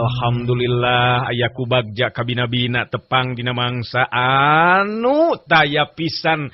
Alhamdulillah ayaku bagja kabina-bina tepang dina mangsa anu taya pisan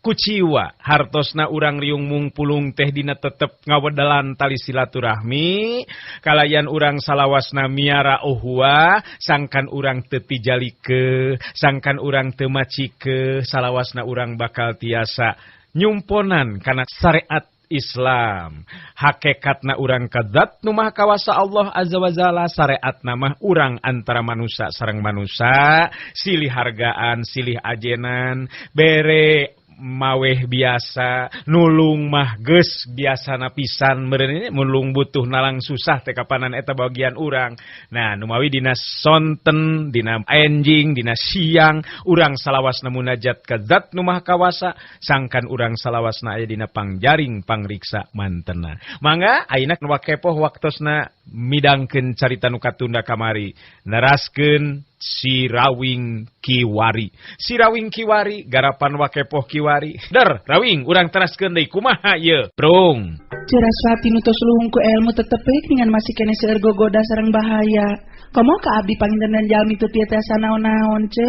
kuciwa hartosna urang riung mungpulung teh dina tetep ngawedalan tali silaturahmi kalayan urang salawasna miara uhwa sangkan urang teu tijalike sangkan urang teu macike salawasna urang bakal tiasa nyumponan kana syariat Islam hakikatna urang kadzat nu maha kawasa Allah azza wa jalla syariatna mah urang antara manusia sareng manusia silih hargaan silih ajenan bere maweh biasa nulung mah geus biasana pisan meureun mulung butuh nalang susah teh kapanan eta bagian urang. Nah nu mawi dina sonten dina enjing dina siang urang salawasna munajat ka zat nu maha kawasa sangkan urang salawasna aya dina pangjaring pangriksa mantena. Mangga ayeuna nu wakepoh waktosna midangkeun carita nu katunda kamari neraskeun Sirawing Kiwari. Sirawing Kiwari garapan wakepoh Kiwari. Der, rawing urang teraskeun deui kumaha ieu, Prung? Ciraswati nu tos luhung ku ilmu tetep dengan masih kene seueur gogoda sareng bahaya. Komo ka abdi panginten jalmi teu tieu tiasa naon-naon ce.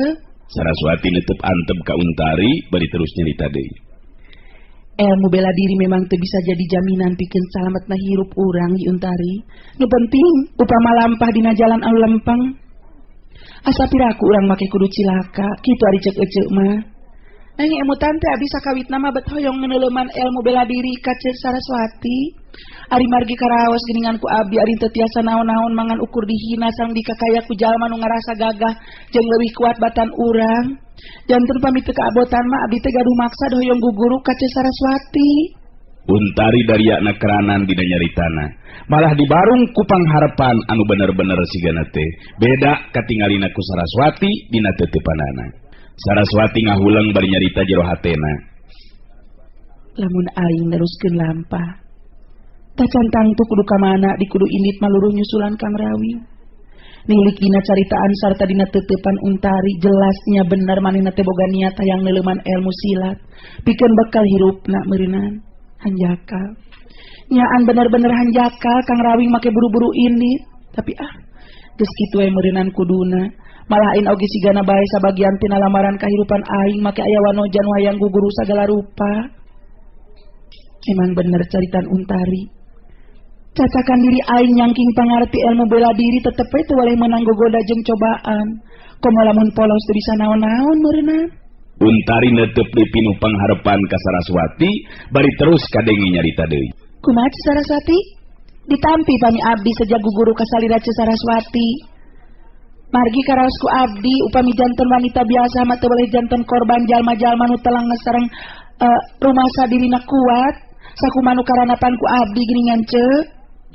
Saraswati netep antep ka Untari bari terus nyarita deui. Ilmu bela diri memang teu bisa jadi jaminan pikeun salametna hirup urang di Untari. Nu penting upama lampah dina jalan anu lempeng asa piraku urang make kudu cilaka kitu ari ceuk eceuk mah. Nanging emutan teh abdi sakawitna mah bet hoyong ngeuleuman ilmu bela diri ka Ceuk Saraswati. Ari margi karaos geuningan ku abdi ari teu tiasa naon-naon mangan ukur dihina sareng dikakaya ku jalma nu ngarasa gagah jeung leuwih kuat batan urang. Janten pamit teu kaabotan mah abdi teh gaduh maksa hoyong guguru ka Ceuk Saraswati. Untari dariakna keranan dina nyaritana malah dibarung ku pangharepan anu bener-bener sigana teh beda katingalina ku Saraswati dina teutepanana. Saraswati ngahulang bari nyarita jero hatena. Lamun aing neruskeun lampah tacantang tu kudu ka mana dikudu indit maluruh nyusulan Kang Rawi. Nilik dina caritaan sarta dina teutepan Untari jelasnya bener manehna teh boga niat hayang neuleuman ilmu silat pikeun bekal hirupna meureunan. Hanjakal nyaan bener-bener hanjakal Kang Rawing make buru-buru ini tapi geus kitu we meureunan kuduna malah aing oge sigana bae sabagian tina lamaran kahirupan aing make aya wanojan wayang guguru sagala rupa. Emang bener caritan Untari cacakan diri aing nyangking pangarti ilmu bela diri tetep we teu waleh meunang gogoda jeung cobaan komo lamun polos teu bisa naon-naon meureunan. Untari netep dipinu pangharepan ka Saraswati bari terus kadengi nyarita deui. Kumaha Saraswati? Ditampi pami abdi sejak guguru ka salira Saraswati. Margi karaos ku abdi upami janten wanita biasa mah teu boleh janten korban jalma-jalma nu telang sareng rumasa dirina kuat sakumaha nu karanapan ku abdi geuningan Ceuk.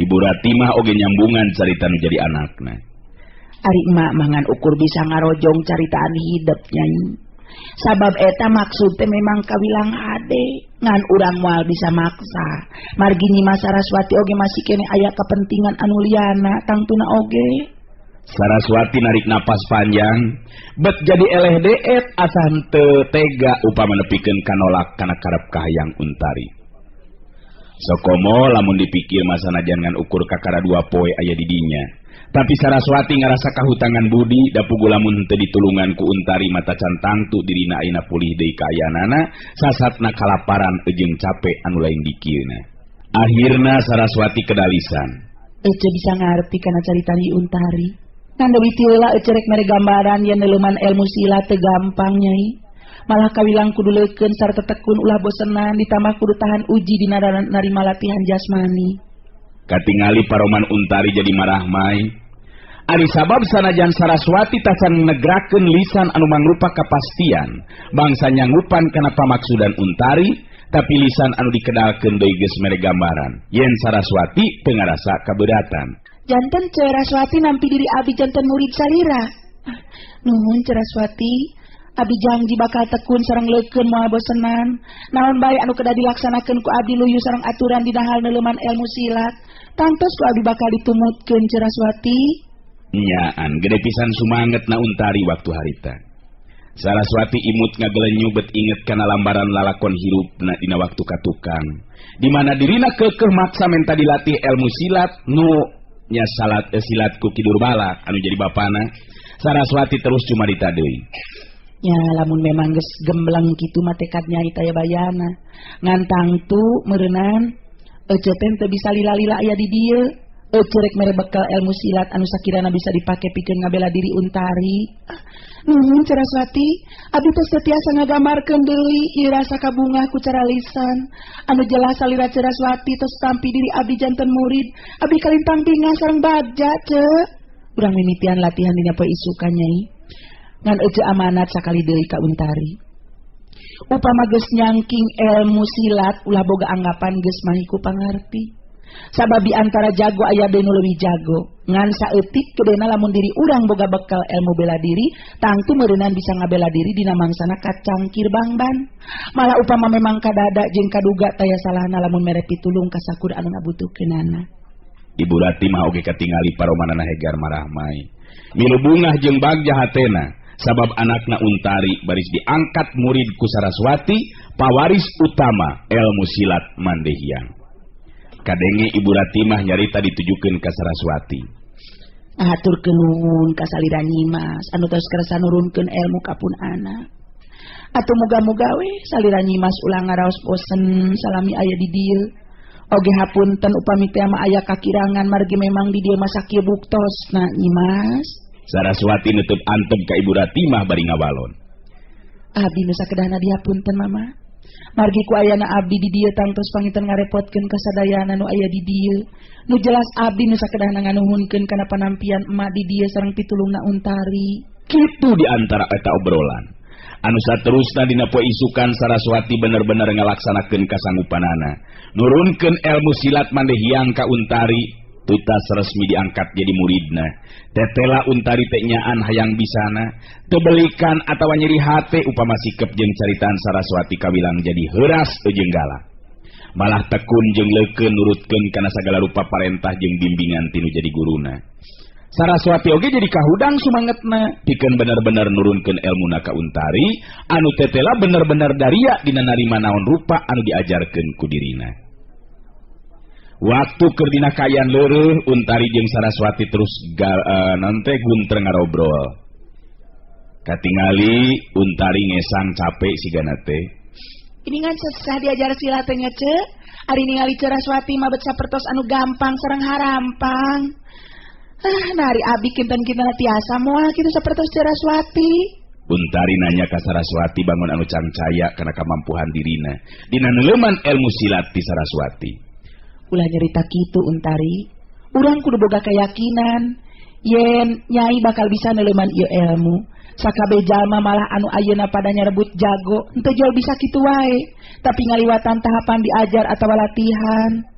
Ibu Rati mah oge nyambungan carita nu jadi anakna. Ari emak mangan ukur bisa ngarojong caritaan hidup nyai. Sabab eta maksud teh memang kawilang hade ngan urang moal bisa maksa margi Nyi Saraswati oge masih kene aya kepentingan anu liana tangtuna oge. Saraswati narik napas panjang bet jadi eleh deet asa henteu tega upama nepikeun kanolak kana karep kahayang Untari. Sokomo lamun dipikir masanajan ngan ukur kakara dua poe aya di dinya. Tapi Saraswati ngarasa kahutangan budi da pugu lamun teu ditulungan ku Untari mata cantang tu dirina ayeuna pulih deui ka ayanana sasatna kalaparan jeung capek anu lain dikieuna. Akhirna Saraswati kedalisan. Ece bisa ngarti kana carita di Untari. Ngan deui ti heula ece rek mere gambaran yen neuleuman ilmu silat teu gampang nyai. Malah kawilang kudu leukeun sarta tekun ulah bosenan ditambah kudu tahan uji dina narima latihan jasmani. Katingali paroman Untari jadi marah mai. Ari sabab sanajan Saraswati tacan negrakeun lisan anu mangrupa kapastian bangsa nyanggupan kana pamaksudan Untari tapi lisan anu dikedalkeun deui geus mere gambaran yen Saraswati teu ngarasa kabeuratan. Janten Saraswati nampi diri abdi janten murid salira. Nuhun Saraswati abdi janji bakal tekun sareng leukeun moal bosenan naon bae anu kedah dilaksanakeun ku abdi luyu sareng aturan dina hal neuleuman ilmu silat tangtos ku abdi bakal ditumutkeun Saraswati. Nyaan gede pisan sumangetna Untari waktu harita. Saraswati imut ngagelenyu bet inget kana lambaran lalakon hirupna dina waktu katukang di mana dirina keukeuh maksa menta dilatih ilmu silat nu nya silat ku Ki Durbala anu jadi bapana. Saraswati terus cuma ditadeui. Ya lamun memang geus gembleng kitu mah tekadnya taya bayana. Ngan tangtu meureunnan ece teh bisa lila-lila aya di dieu. Ece rek mere bekal ilmu silat anu sakirana bisa dipake pikeun ngabela diri Untari. Nuhun Saraswati, abdi teh setiasa ngagamarkeun deui ieu rasa kabungah ku cara lisan. Anu jelas salira Saraswati tos tampi diri abdi janten murid. Abdi kalintang bingah sareng bagja ceuk. Urang mimitian latihan dina poe isukan Nyai. Ngan ece amanat sakali deui ka Untari. Upama geus nyangking ilmu silat ulah boga anggapan geus mahiku pangarti. Sababi antara jago aya deui nu leuwih jago. Ngan saeutik kedena lamun diri urang boga bekal ilmu bela diri, tangtu meureunan bisa ngabela diri dina mangsana kacangkir bangban. Malah upama memang kadada jeung kaduga taya salahna lamun mere pitulung ka sakur anu ngabutuhkeunana. Ibu Rati mah oge katingali paromanana Hegar Marahmai. Milu bungah jeung bagja hatena sabab anakna Untari baris diangkat murid ku Saraswati, pawaris utama ilmu silat Mandehiang. Kadenge Ibu Rati mah nyarita ditujukeun ka Saraswati. Aturkeun nuhun ka salira Nyimas anu tos kersa nurunkeun ilmu ka pun anak. Atuh muga-muga we salira Nyimas ulah ngaraos bosen salami aya di dieu. Oge hapunten upami teh mah aya kakirangan margi memang di dieu mah sakieu buktosna Nyimas. Saraswati nutup antep ka Ibu Rati mah bari ngawalon. Abdi nu sakedahna dihapunten Mama. Margi ku ayana abdi di dieu tangtos panginten ngarepotkeun kasadayana nu aya di dieu. Nu jelas abdi nu sakedahna nganuhunkeun kana panampian emak di dieu sareng pitulungna Untari. Kitu di antara eta obrolan. Anu saterusna dina poe isukan Saraswati bener-bener ngalaksanakeun kasanggupanana. Nurunkeun ilmu silat Mandehiang ka Untari, tutas resmi diangkat jadi muridna. Tetela Untari teh nyaan hayang bisana, teu belikan atawa nyeri hate upama sikep jeung caritaan Saraswati kawilang jadi heuras jeung galak. Malah tekun jeung leukeun nurutkeun kana sagala rupa parentah jeung bimbingan tinu jadi guruna. Saraswati oge jadi kahudang sumangetna pikeun bener-bener nurunkeun elmuna ka Untari anu tetela bener-bener daria dina narima naon rupa anu diajarkeun ku dirina. Waktu keur dina kayan leureuh Untari jeung Saraswati terus nante gunter ngarobrol. Katingali Untari ngesang capek sigana teh. Ini ngan sesah diajar silat teh ceuk. Ari ningali Saraswati mah bet sapertos anu gampang sareng harampang. Nari abdi kinten-kinten tiasa moal kitu sapertos Saraswati. Untari nanya ka Saraswati bangun anu cangcaya kana kamampuhan dirina dina neuleuman ilmu silat ti Saraswati. Ulah nyarita kitu Untari, urang kudu boga keyakinan yen Nyai bakal bisa neuleuman ieu ilmu. Sakabe jalma malah anu ayeuna pada nyarebut jago henteu jual bisa kitu wae, tapi ngaliwatan tahapan diajar atawa latihan.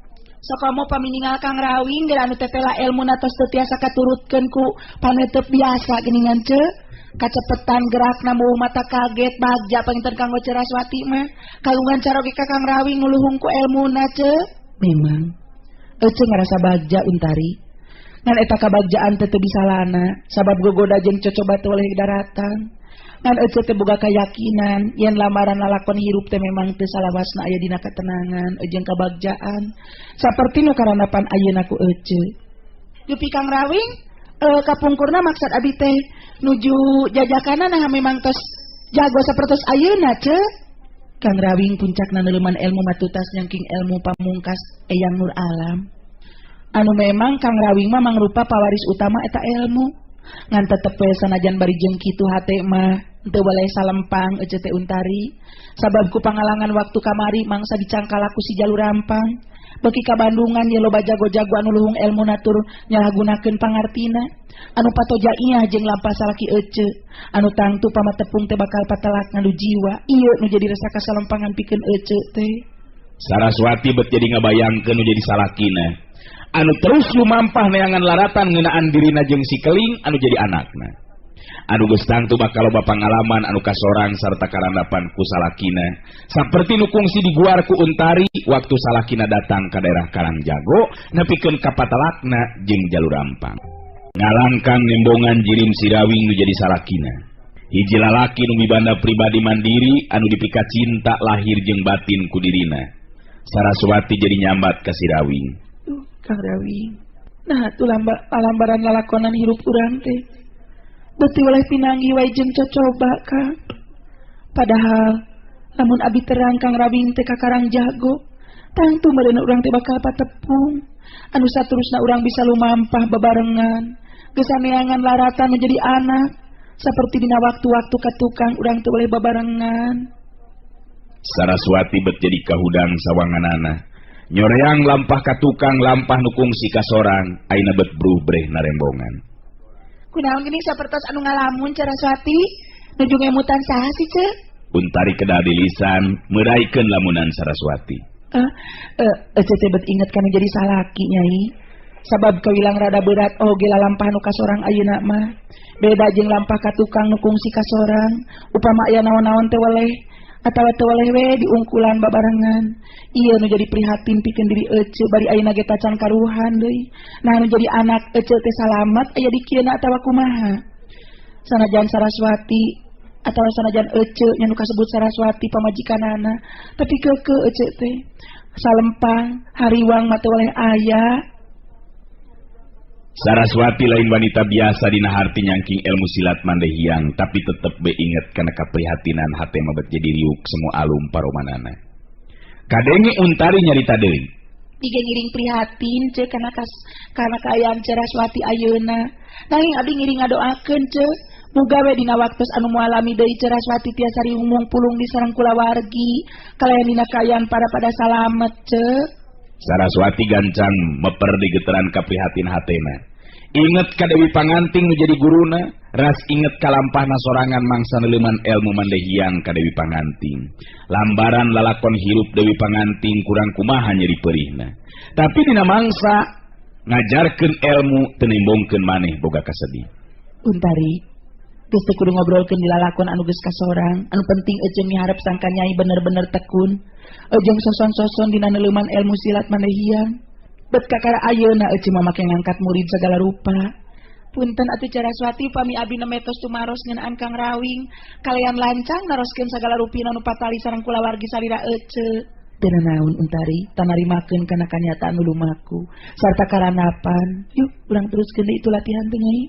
Sakamu paminingal Kang Rawing geura anu tetela ilmuna tos teu tiasa katurutkeun ku panetep biasa geuningan ceuk. Kacepetan gerakna mueuh mata kaget bagja panginten kanggo Saraswati mah kalungan caroge ka Kang Rawing nuluhung ku ilmuna ceuk. Memang ece ngarasa bagja Untari. Ngan eta kabagjaan teu bisa lana sabab gogoda jeung cocoba teu oleh daratan. Ngan ece teh boga kayakinan yen lamaran lalakon hirup teh memang teu salawasna aya dina katenangan jeung kabagjaan saperti nu karanapan ayeuna ku ece. Yupi Kang Rawing, kapungkurna maksud abdi teh nuju jajakana nah memang tos jago sapertos ayeuna ceuk. Kang Rawing puncakna neuleuman ilmu matutas nyangking ilmu pamungkas Eyang Nur Alam. Anu memang Kang Rawing mah mangrupa pawaris utama eta ilmu. Ngan tetep we sanajan bari jeung kitu hate mah teu boleh salempang ece teh Untari. Sabab ku pangalangan waktu kamari mangsa dicangkalaku si jalur rampang. Beki ka Bandungan ye loba jago-jago anu luhung elmuna tur nyalahgunakeun pangartina. Anu patoja ieu jeung lampah salaki ece. Anu tangtu pamatepung teh bakal patelak nganu jiwa. Ieu nu jadi rasa kasalempangan pikeun ece teh. Saraswati bet jadi ngabayangkeun nu jadi salakina. Anu terus lumampah neangan laratan ngeunaan dirina jeung si keling anu jadi anakna. Anu geus tangtu bakal loba pangalaman anu kasorang sarta karandapan ku salakina. Saperti nu kungsi diguar ku Untari waktu salakina datang ka daerah Karangjago nepikeun ka patelakna jeung jalur rampang. Ngalangkang nembongan jirim si Rawing nu jadi salakina. Hiji lalaki nu mibanda pribadi mandiri anu dipika cinta lahir jeung batin ku dirina. Saraswati jadi nyambat ka si Rawing. Kang Rawing, Nah tuh lambaran lalakonan hirup urang teh beti oleh pinanggi wae jeung cocoba Kang. Padahal lamun abi terang Kang Rawing teh kakarang jago, tangtu meureun urang teh bakal patepung. Anu saterusna urang bisa lumampah bebarengan, geus saneangan laratan menjadi anak, saperti dina waktu-waktu katukang urang teh oleh bebarengan. Saraswati bet jadi kahudang sawanganana, nyoreang lampah katukang lampah nukung si kasorang, aina bet bruh breh narembongan. Kunaon gini sapertos anu ngalamun Saraswati, nuju ngemutan saha sih Cek? Untari kedah dilisan meraikeun lamunan Saraswati. Cece bet inget kana jadi salaki Nyai. Sabab kawilang rada berat oge lalampah nu kasorang ayeuna mah. Beda jeung lampah katukang nu kungsi kasorang, upama aya naon-naon teh weleh atawa teu weleh we diungkulan babarengan. Ieu nu jadi prihatin pikeun diri Ece bari ayeuna ge tacan karuhan deui. Nah nu jadi anak Ece teh salamet aya di kieuna atawa kumaha? Sanajan Saraswati atawa sanajan Ece nya nu kasebut Saraswati pamajikanana, tapi keukeu Ece teh salempang hariwang mah teu weleh aya. Saraswati lain wanita biasa dina harti nyangking ilmu silat mandehiang, tapi tetep be inget kana kaprihatinan hate mah bet jadi riuk semua alum paromanana. Kadenge Untari nyarita deui. Dige ngiring prihatin Cek kana kaayaan Saraswati ayeuna. Nanging abdi ngiring ngadoakeun Cek, muga we dina waktos anu moal alami deui Saraswati tiasa riumung pulung di sareng kulawargi, kalayan dina kaayaan pada salamet Cek. Saraswati gancang meper di geteran kaprihatin hatena. Inget ka Dewi Panganting nu jadi guruna, ras inget kalampahna sorangan mangsa neuleman ilmu mandehiang ka Dewi Panganting. Lambaran lalakon hirup Dewi Panganting kurang kumaha nyeri perihna. Tapi dina mangsa ngajarkeun ilmu teu nimbongkeun maneh boga kasedih. Untari, geus teu kudu ngobrolkeun di lalakon anu geus kasorang, anu penting Ece miharep sangka Nyai bener-bener tekun. Ejeng soson-soson dina neuleman ilmu silat mandehiang. Bet kakara ayeuna Ece mah make ngangkat murid segala rupa. Punten atuh Saraswati upami abi nemetos tumaros ngeunaan Kang Rawing, kalian lancang naroskeun sagala rupina nu patali sareng kulawargi salira Ece. Teu naon Untari, tanarimakeun kana kanyataan nu lumaku sarta karanapan. Yuk urang teruskeun deui itu latihan teh Nyai.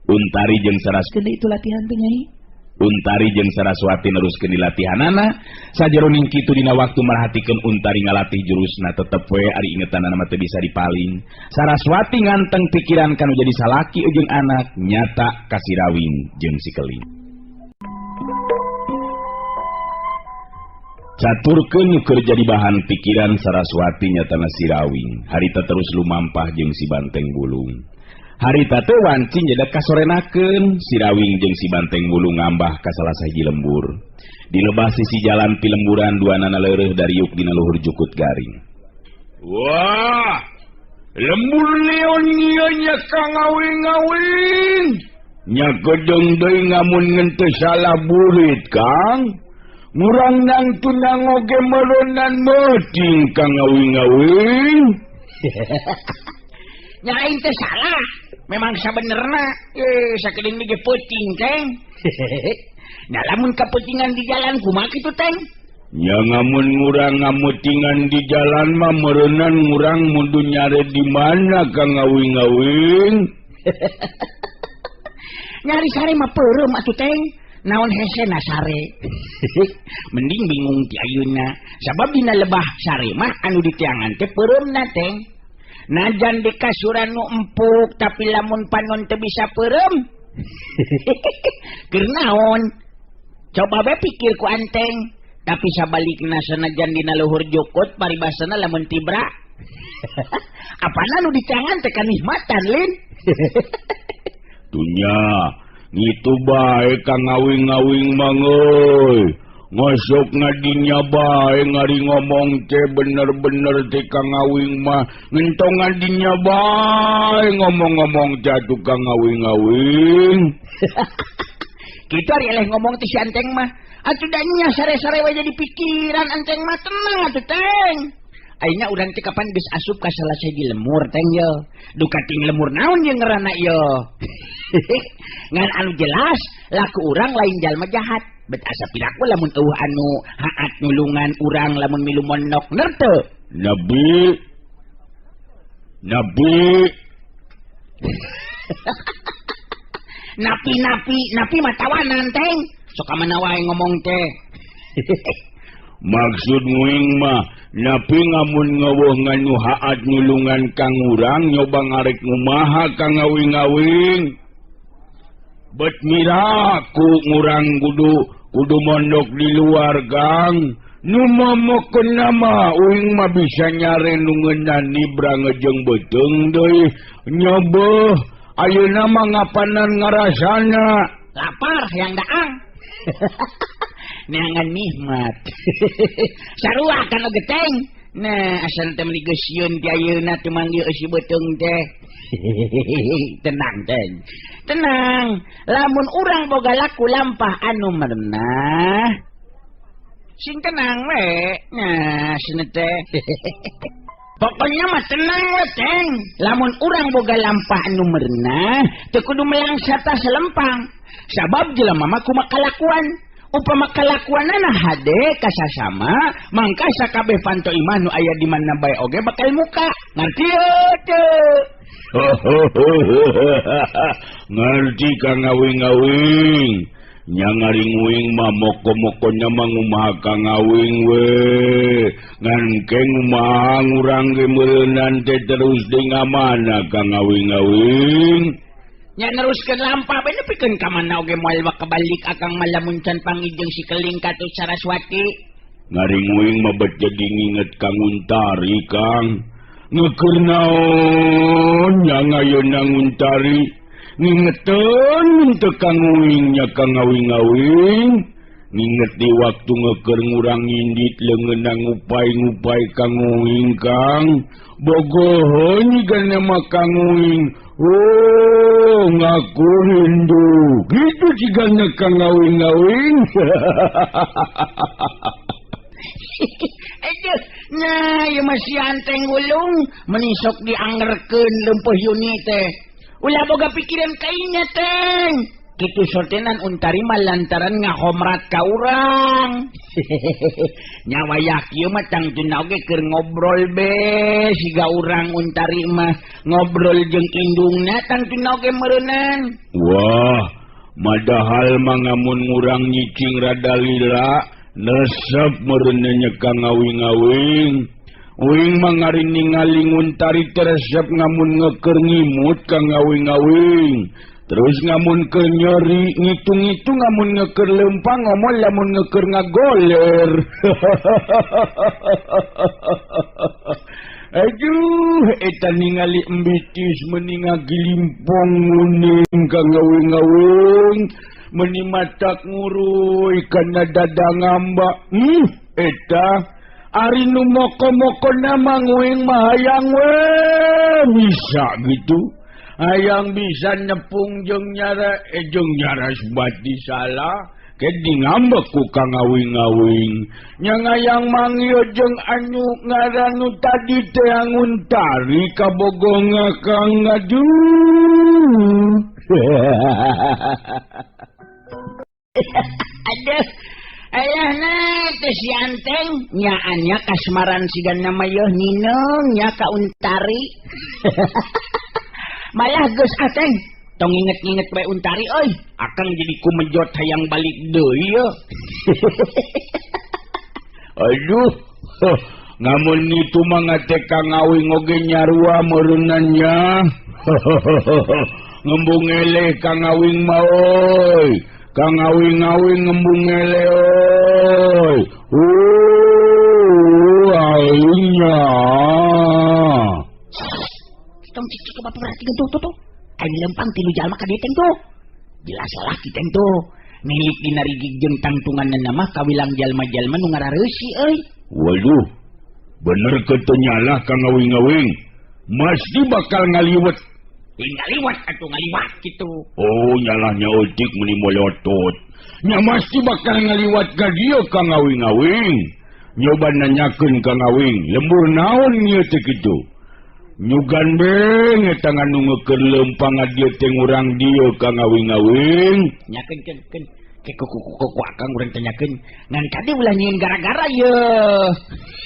Untari jeung Saraswati deui itu latihan teh Nyai. Untari jeung Saraswati neruskeun latihanana, sajeroning kitu dina waktu marhatikeun Untari ngalatih jurusna tetep we ari ingetanana mah teu bisa dipaling. Saraswati nganteng pikiran kanu jadi salaki jeung anak nyata ka si Rawing jeung si Keling. Caturkeun nu keur jadi bahan pikiran Saraswati nyatana si Rawing, harita terus lumampah jeung si Banteng Bulung. Harita teh wancing jadi kasorenakeun si Rawing jeung si Banteng Bulung ngambah ka salah sahiji lembur. Di lebah sisi jalan pilemburan duanana leureuh dariuk dina luhur jukut garing. Wah, lembur leon ieu nya ka ngawing-ngawing. Nya gedeng deui ngamun ngan teu salah burit Kang. Murang nang tunang oge meronan meuting ka ngawing-ngawing. Nyain teh salah. Memang sabenerna sakedeung ge peuting Teng. Nah lamun kaputingan di jalan kumaha kitu Teng? Ya ngamun ngurang ngamutingan di jalan mah meureunan ngurang mudu nyare di mana ka ngawing-ngawing. Nyari sare mah peureum atuh Teng. Naon hesena sare? Mending bingung ti ayeuna. Sabab dina lebah sare mah anu ditiangan teh peureumna Teng. Najan di kasuran nu empuk tapi lamun panon teu bisa peureum. Keur naon? Coba bae pikir ku Anteng. Tapi sabalikna sanajan dina luhur jukut paribasana lamun tibra. Apana nu dicangan teh kanikmatan Lin. Dunya ngitu bae ka ngawing-ngawing mangeuy. Ngosok ngadinya bae ngari ngomong teh bener-bener teh ka ngawing mah ngentong ngadinya bae ngomong-ngomong jatuh ka ngawing-ngawing. Kita ari eleh ngomong ti si Anteng mah. Atuh danya sare-sare we jadi pikiran Anteng mah tenang atuh Teng. Ayeuna urang teh kapan geus asup ka salah sahiji lemur Teng ye. Duka ting lemur naon ye ngaranna ye. Ngan anu jelas laku urang lain jalma jahat. Bet asa piraku lamun eueuh anu haat nulungan urang lamun milu mondok ner teu. Nabi Napi matawanan teng. Sok mana wae ngomong teh. Maksud nguing mah napi ngamun ngawuh nganu haat nulungan kang urang nyoba ngarek ngumaha kang ngawing-ngawing. Bet mira ku ngurang kudu mondok di luar gang. Nu momokeun nama uing mah bisa nyare nu ngeunani brangejeng beteung deui. Nyoba ayeuna mah ngapanan ngarasana. Lapar yang daang. Neangan nikmat. Sarua kana geteng. Nah, asal teh meuli geus sieun ti ayeuna teu manggil si beteung teh. Tenang, Teng. Tenang. Lamun urang boga laku lampah anu merenah. Sing tenang we. Nah, sini teh. Pokoknya mah tenang we, Teng. Lamun urang boga lampah anu merenah, teu kudu melangsata selempang. Sabab jelema mah kumaha kalakuan. Upama kalakuanana hade kasasama, mangka sakabeh panto imah nu aya di mana bae oge bakal muka. Ngerti teu? Ngerti kang ngawing-ngawing. Nya ngaring-uing mah moko-mokonya mangumaha kang ngawing we. Ngan keng mah ngurang ge meureunnan teh terus di ngamana kang ngawing-ngawing. Nya neruskeun lampah bae nepikeun ka mana oge moal bakabalik akang malamun can pangijeng si Keling katu Saraswati. Ngaring-uing mah bet jadi nginget Kang Untari Kang. Ngeukeur naon nya ngayeuna Untari. Ngingeteun teu Kang Uing nya Kang ngawing-ngawing. Nginget di waktu ngeukeur ngurang indit leungeunang ngupai-ngupai Kang Uing Kang. Bogoh nyigana mah Kang Uing. Oh, ngaku rindu. Gitu cigana Kang ngawing-ngawing. Nah, ieu mah si Anteng Wulung menisok dianggerkeun leumpeuh Yuni teh. Ulah boga pikiran kainya, Teng. Kitu sortenan Untari mah lantaran ngahomrat ka urang. Nyawa yak ieu mah tangtuna oge keur ngobrol be siga urang Untari mah ngobrol jeung indungna tangtuna oge meureunan. Wah, madahal mangamun ngurang nyicing rada lila nesep meureunnya Kang ngawing-ngawing. Uing mangari ningali Untari teresep ngamun ngeukeur ngimut Kang ngawing-ngawing. Terus ngamun ke nyeri, ngitung-ngitung ngamun ngeukeur leumpang ngomong lamun ngeukeur ngagoler. Aduh, eta ningali embitis meni ngagilimpong nguning Kang ngawing-ngawing. Meni matak nguruy kana dada ngamba. Eta ari nu moko-moko nama nguing mah hayang we bisa gitu. Hayang bisa nepung jeung nyara sebati salah ke di ngambek ku Kang ngawing-ngawing. Nya ngayang manggil jeung anu ngaranu tadi teh Untari kabogonga Kang aduh. Aduh. Ayahna teh si Anteng nyaannya kasmaran sigan nama yeuh Nineng nya ka Untari. Malah geus Ateng tong inget-inget bae Untari euy, akang jadi kumejot hayang balik deui yeuh. Aduh, ngamun itu mah ngate Kang ngawing oge nyarua meureunnannya. Ngembung eleh Kang ngawing mah euy. Kang ngawing-ngawing ngembung eleh euy. Aingnya. Tong cicik ke bapak perhatikan tuh. Aing lempang tilu jalma ka dieu Teng tuh. Jelas salah ki Teng tuh. Milik dina rigig jeung tangtunganna mah kawilang jalma-jalma nu ngarareusi euy. Waduh. Bener kitu nyalah Kang ngawing-ngawing. Mesti bakal ngaliwet. Ngaliwat atuh ngaliwat kitu. Oh, nyalahnya otik meni molotot. Nya mesti bakal ngaliwat ka dieu Kang ngawing-ngawing. Nyoba nanyakeun Kang ngawing, lembur naon ieu teh kitu? Nyugan beng eta nganu ngeukeun leumpang adieu teh urang dieu Kang ngawing-ngawing. Nyakeun ke kuku akang urang teh nyakeun. Ngan kade ulah nyieun gara-gara yeuh.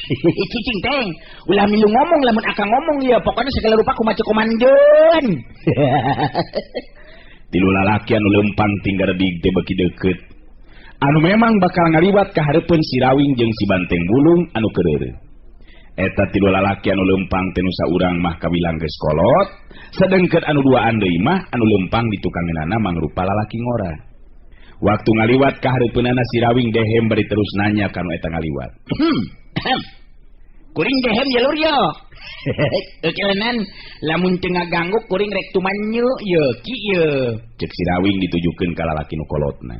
Cicing teng, ulah milu ngomong lamun akang ngomong ya, pokoknya segala rupa kumaha komandan. Tilu lalaki anu lempang tinggal di beki deket. Anu memang bakal ngaliwat ka hareupeun si Rawing jeung si Banteng Bulung anu keureureun. Eta tilu lalaki anu lempang teh nu saurang mah kabilang geus kolot, sedengkeun anu duaan deui mah anu lempang di tukangeunana mangrupa lalaki ngora. Waktu ngaliwat ka hareupeunana si Rawing dehem bari terus nanya kanu eta ngaliwat. Kuring dehem ya lur yo. Kelenan lamun teu ngaganggu kuring rek tumanyu ye ki ye. Cek si Rawing ditujukeun ka lalaki nu kolotna.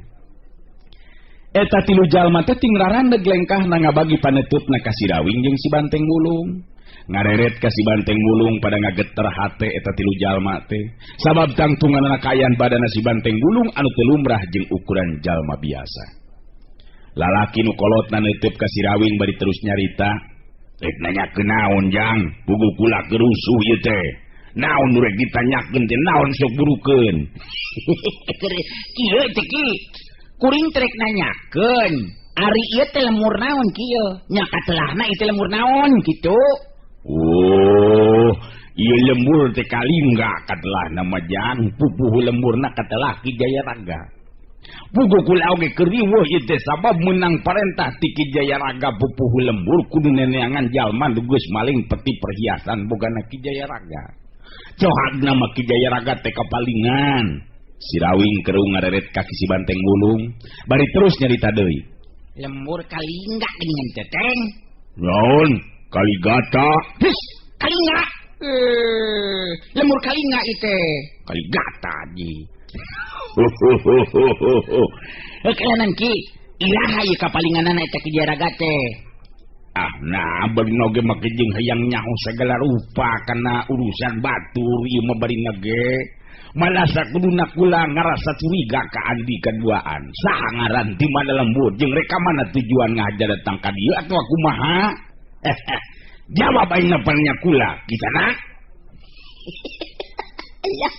Eta tilu jalma teh ting rarandeg lengkahna ngabagi panetupna ka si Rawing jeung si Banteng Bulung. Ngareret ka si Banteng Bulung pada ngageter hate eta tilu jalma teh. Sabab tangtunganna kaayaan badana si Banteng Bulung anu teu lumrah jeung ukuran jalma biasa. Lalaki nu kolotna neuteub ka si Rawing bari terus nyarita. Rek nanyakeun naon jang? Pugu kula kerusuh ieu teh. Naon nu rek ditanyakeun teh naon sok burukeun? Kieu teh ki. Kuring trek nanyakeun, ari ieu teh lemur naon kieu? Nya katelahna ieu teh lemur naon kitu. Oh, ieu lembur teh kalingga katelahna mah jang, pupuh lemburna katelah Ki Jayaraga. Pugu kula oge keur riweuh ieu teh sabab meunang parentah ti Ki Jayaraga pupuh lembur kudu neneangan jalma nu geus maling peti perhiasan bogana Ki Jayaraga. Cohagna mah Ki Jayaraga teh kapalingan. Si Rawing kerung ngareret kaki si Banteng Bulung, bari terus nyarita deui. Lembur kalingga geuningan teteng. Naon? Kaligata? His, kalingga. Lembur kalingga ieu teh. Kaligata ji. Kelenan ki, iraha ieu kapalinganana eta Ki Jayaraga teh. Ah, nah bari noge make jeung hayang nyaho segala rupa kana urusan batur ieu mah bari noge. Malah sakuduna kula ngarasa curiga ka andi kaduaan. Saha ngaran di mana lembur jeung reka mana tujuan ngahaja datang ka dieu atuh kumaha? Jawab ayeuna pananya kula, kisana. Ya,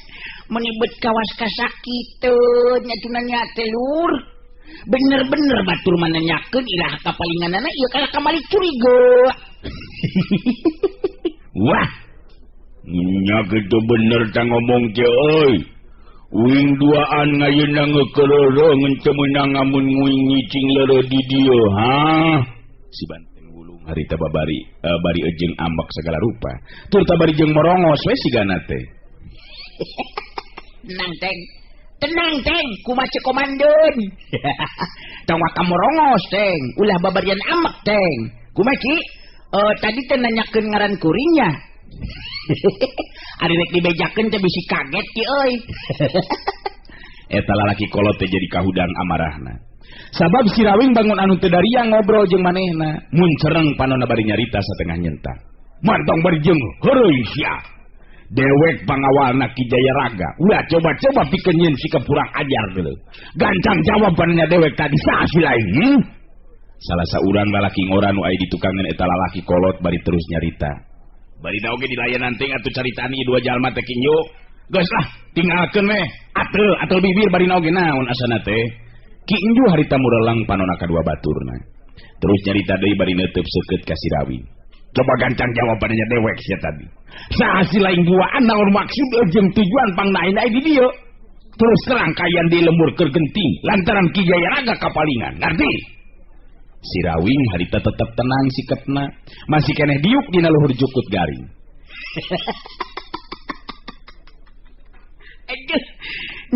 menibet kawas kasakitu nya tunanya teh lur. Bener-bener batur mana nyakeun iraha kapalinganana ieu kana kamali curiga. Wah. Nya kitu bener tang ngomong teh euy. Uing duaan ngayeuna ngeukeureureung teu meunang amun nguing ngicing leureuh di dieu, ha? Si Banteng Bulung harita babari bari ejeung ambak segala rupa. Tur tabari jeung morongos we sigana teh. Tenang teng, kumaha cek komandan. Tong wa kamorongos teng, ulah babarian ambak teng. Kumaha ki? Tadi teh nanyakeun ngaran kuringnya. Ari rek dibejakeun teh bisi kaget ki euy. Eta lalaki kolot teh jadi kahudang amarahna. Sabab si Rawing bangun anu teu dariang ngobrol jeung manehna, mun cereng panonna bari nyarita satengah nyentak. Mantong bari jeung heureui sia. Dewek pangawalna Ki Jayaraga. Ulah coba-coba pikeun nyeun sikap kurang ajar deuleu. Gancang jawabannya dewek tadi saha si lain? Salah saurang lalaki ngora nu aya di tukangan eta lalaki kolot bari terus nyarita. Bari da oge dilayanan teh atuh caritaan ieu dua jalma teh kinyo. Geus lah, tinggalkeun we. Atel bibir bari oge naon asana teh. Ki Inju harita murelang panonna kadua baturna. Terus nyarita deui bari neuteub seukeut ka si Rawing. Coba gancang jawabannya dewek sia tadi. Saha si lain duaan naon maksud jeung tujuan pangnaina di dieu. Terus terang kayan di lembur keur genting lantaran Ki Jayaraga kapalingan. Ngarti? Si Rawing harita tetep tenang sikepna, masih keneh diuk dina luhur jukut garing. Aduh,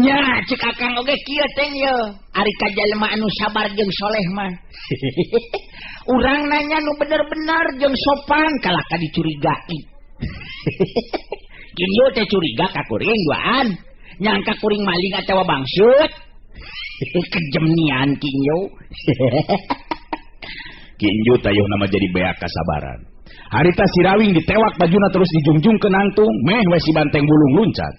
nya cek akang oge kieu teh ye. Ari ka jalma anu sabar jeung soleh mah. Urang nanya nu bener-bener jeung sopan kalah ka dicurigai. Kieu teh curiga ka kuring duaan, nyangka kuring maling atawa bangsut. Kejem nian kieu. Ki Inju tayuh nama jadi beak kasabaran. Harita si Rawing ditewak bajuna terus dijungjung ke nangtung, meh we si Banteng Bulung luncat.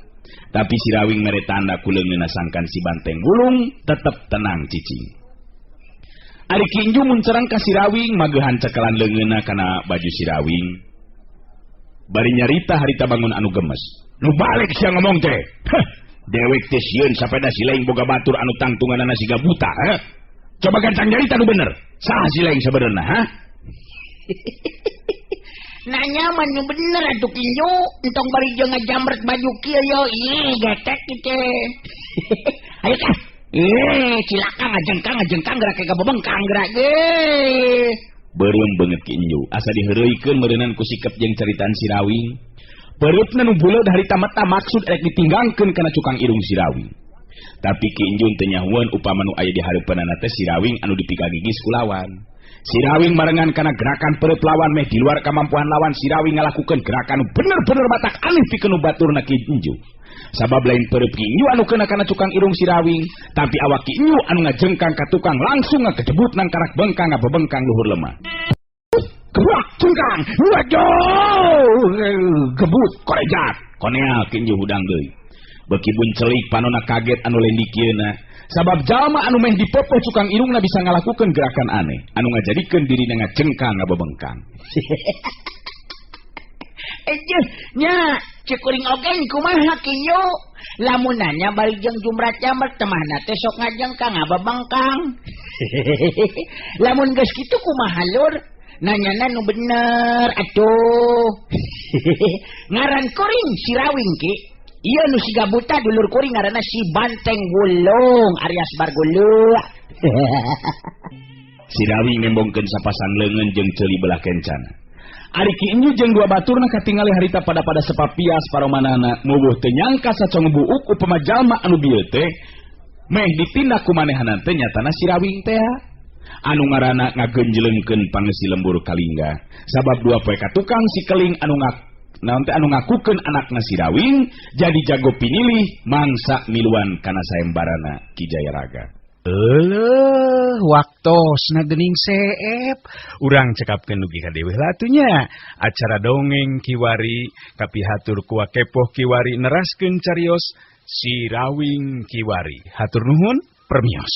Tapi si Rawing mere tanda kuleungeuna sangkan si Banteng Bulung tetep tenang cicing. Ari Ki Inju mun cereng ka si Rawing magehan cekelan leungeuna kana baju si Rawing. Bari nyarita harita bangun anu gemes. Nu balik sia ngomong teh. Dewek teh sieun sapeda si lain boga batur anu tangtunganana siga buta, Coba gancang nyarita nu bener. Saha si lain sebenarnya, ha? Nah nyaman yang bener atuh kinyo, entong bari jeung ngajamret baju kieu yo. Ih, getek kitu. Ayo kah. Cilaka ngajengkang gerak ke bebengkang gerak ge. Beureum beungeut ki inju, asa diheureuikeun meureunnan ku sikep jeung caritaan si Rawing. Pereupna nu buleud harita mata maksud rek ditinggangkeun kana cukang irung si Rawing. Tapi ki inju teu nyahueun upama nu aya di hareupeunana teh si Rawing anu dipikagigis ku lawan. Si Rawing marengan kana gerakan pereup lawan meh di luar kamampuan lawan si Rawing ngalakukeun gerakan bener-bener matak aneh pikeun nu baturna ki inju. Sabab lain pereup ki inju anu keuna kana cukang irung si Rawing, tapi awak ki inju anu ngajengkang ka tukang langsung ngakejebut nang karak bengkang ngabebengkang luhur lemah. Gebrak cungkang, waduh, gebut korejat, konea ki inju hudang deui. Beki buncelik panona kaget anu lain dikieuna. Sabab jalma anu meh dipepeh cukang irungna bisa ngalakukeun gerakan aneh anu ngajadikeun dirina ngajengkang ngabebengkang. Nya cekuring oge kumaha kieu? Lamunanya balik jeung jumrat jamret temahna teh sok ngajengkang ngabebengkang. Lamun geus kitu kumaha lur? Nanyana nu bener atuh. Ngaran kuring si Rawing ki. Iya nu siga buta dulur kuring ngaranna si Banteng Gulung Arias Bargulu. Si Rawing nembongkeun sapasan leungeun jeung ceuli belah kencana. Ari ki inju jeung dua baturna katingali harita pada sepapias paromanana mubuh teu nyangka sacong buuk upama jalma anu bieu teh meh ditindak kumanehanan teh nyatana si Rawing teh anu ngaranna ngagenjleungkeun pangeusi lembur kalingga. Sabab dua poe katukang si keling anu ngakukeun anakna si Rawing jadi jago pinilih mangsa miluan kana saembarana Ki Jayaraga. Waktosna geuning seep. Urang cekapkeun dugi ka dewe latunya. Acara dongeng Kiwari kapihatur ku Wakepoh Kiwari neraskeun carios si Rawing Kiwari. Hatur nuhun, permios.